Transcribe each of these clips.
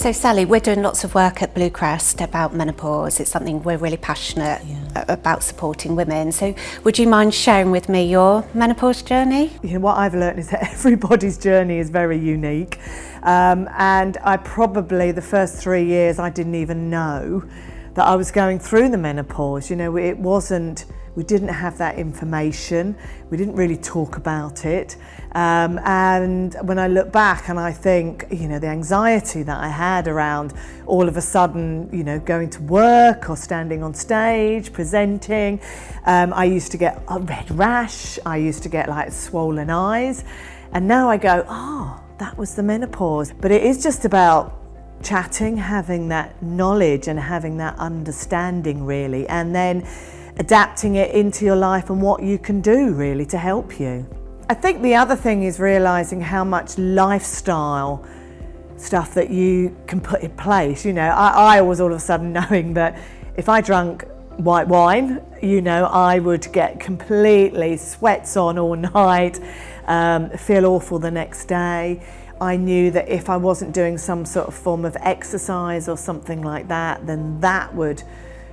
So Sally, we're doing lots of work at Bluecrest about menopause. It's something we're really passionate about supporting women. So would you mind sharing with me your menopause journey? You know, what I've learned is that everybody's journey is very unique. And I probably, the first 3 years, I didn't even know that I was going through the menopause. You know, we didn't have that information. We didn't really talk about it. And when I look back and I think, you know, the anxiety that I had around all of a sudden, you know, going to work or standing on stage, presenting, I used to get a red rash. I used to get like swollen eyes. And now I go, oh, that was the menopause. But it is just about chatting, having that knowledge and having that understanding really, and then adapting it into your life and what you can do really to help you. I think the other thing is realising how much lifestyle stuff that you can put in place. You know, I was all of a sudden knowing that if I drank white wine, you know, I would get completely sweats on all night, feel awful the next day. I knew that if I wasn't doing some sort of form of exercise or something like that, then that would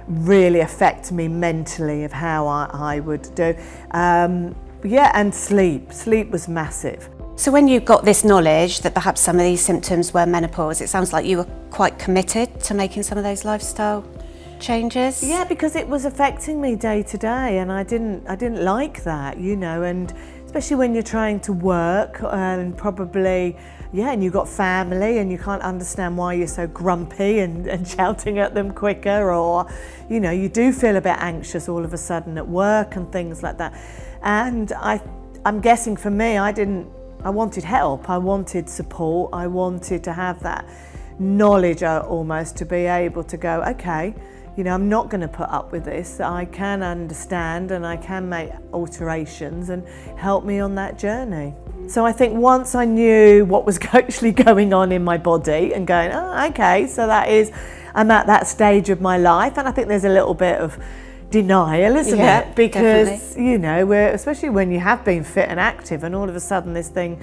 really affect me mentally of how I would do. And sleep was massive. So when you got this knowledge that perhaps some of these symptoms were menopause, it sounds like you were quite committed to making some of those lifestyle changes. Yeah, because it was affecting me day to day, and I didn't like that, you know, and especially when you're trying to work and probably, and you've got family and you can't understand why you're so grumpy and shouting at them quicker, or, you know, you do feel a bit anxious all of a sudden at work and things like that. And I'm guessing for me, I wanted help, I wanted support, I wanted to have that knowledge almost to be able to go, okay, you know, I'm not going to put up with this. I can understand and I can make alterations and help me on that journey. So I think once I knew what was actually going on in my body and going, oh, okay, so I'm at that stage of my life, and I think there's a little bit of denial, isn't it? Because, definitely. You know, especially when you have been fit and active and all of a sudden this thing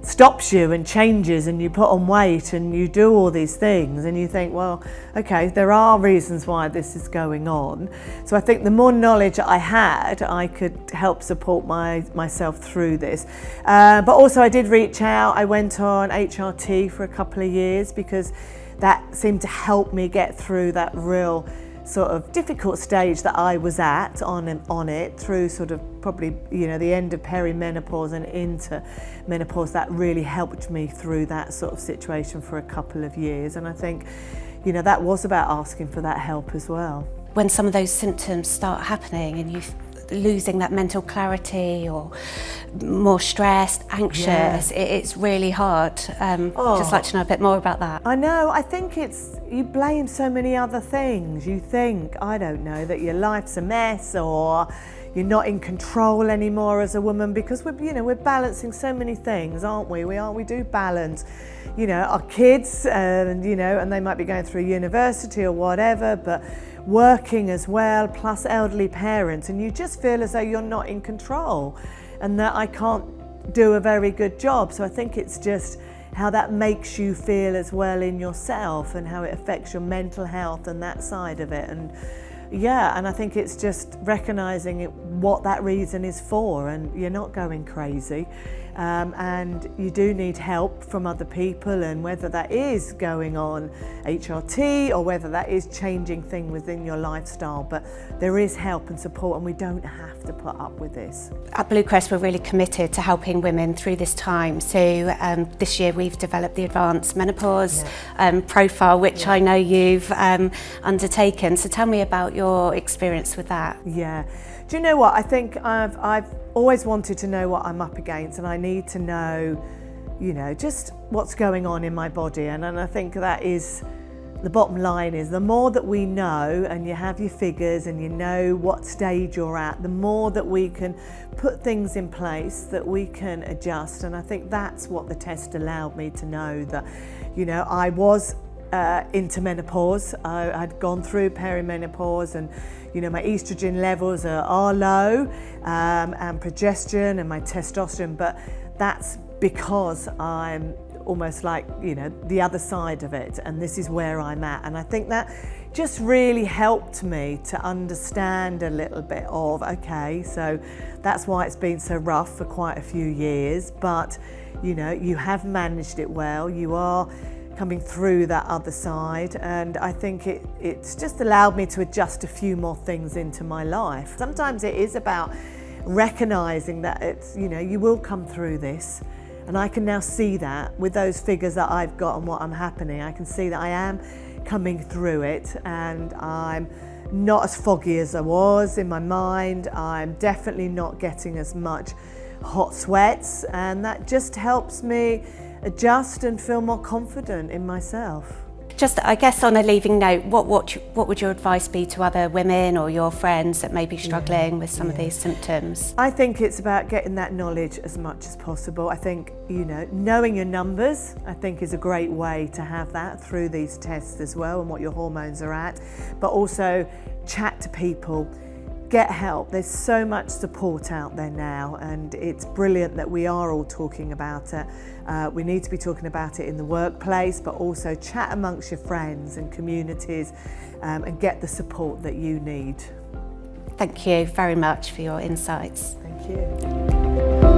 stops you and changes and you put on weight and you do all these things and you think, well, okay, there are reasons why this is going on. So I think the more knowledge I had, I could help support myself through this. But also I did reach out. I went on HRT for a couple of years because that seemed to help me get through that real sort of difficult stage that I was at on it through sort of probably, you know, the end of perimenopause and into menopause. That really helped me through that sort of situation for a couple of years, and I think, you know, that was about asking for that help as well. When some of those symptoms start happening and you're losing that mental clarity or more stressed, anxious, it's really hard. Just like to know a bit more about that. I know, I think you blame so many other things. You think, I don't know, that your life's a mess or you're not in control anymore as a woman, because we're balancing so many things, aren't we? We do balance, you know, our kids and, you know, and they might be going through university or whatever, but working as well, plus elderly parents, and you just feel as though you're not in control and that I can't do a very good job. So I think it's just how that makes you feel as well in yourself and how it affects your mental health and that side of it. And I think it's just recognising what that reason is for, and you're not going crazy. And you do need help from other people, and whether that is going on HRT or whether that is changing things within your lifestyle, but there is help and support, and we don't have to put up with this. At Bluecrest, we're really committed to helping women through this time. So this year we've developed the Advanced Menopause profile, which I know you've undertaken. So tell me about your experience with that. Yeah. Do you know what? I think I've always wanted to know what I'm up against, and I need to know, you know, just what's going on in my body. And I think that is the bottom line, is the more that we know and you have your figures and you know what stage you're at, the more that we can put things in place that we can adjust. And I think that's what the test allowed me to know, that, you know, I was into menopause. I'd gone through perimenopause, and you know, my estrogen levels are low, and progesterone and my testosterone, but that's because I'm almost like, you know, the other side of it, and this is where I'm at. And I think that just really helped me to understand a little bit of, okay, so that's why it's been so rough for quite a few years, but you know, you have managed it well, you are coming through that other side, and I think it's just allowed me to adjust a few more things into my life. Sometimes it is about recognizing that it's, you know, you will come through this, and I can now see that with those figures that I've got and what I'm happening. I can see that I am coming through it, and I'm not as foggy as I was in my mind. I'm definitely not getting as much hot sweats, and that just helps me adjust and feel more confident in myself. Just, I guess, on a leaving note, what would your advice be to other women or your friends that may be struggling with some of these symptoms? I think it's about getting that knowledge as much as possible. I think, you know, knowing your numbers, I think, is a great way to have that through these tests as well, and what your hormones are at, but also chat to people. Get help. There's so much support out there now, and it's brilliant that we are all talking about it. We need to be talking about it in the workplace, but also chat amongst your friends and communities, and get the support that you need. Thank you very much for your insights. Thank you.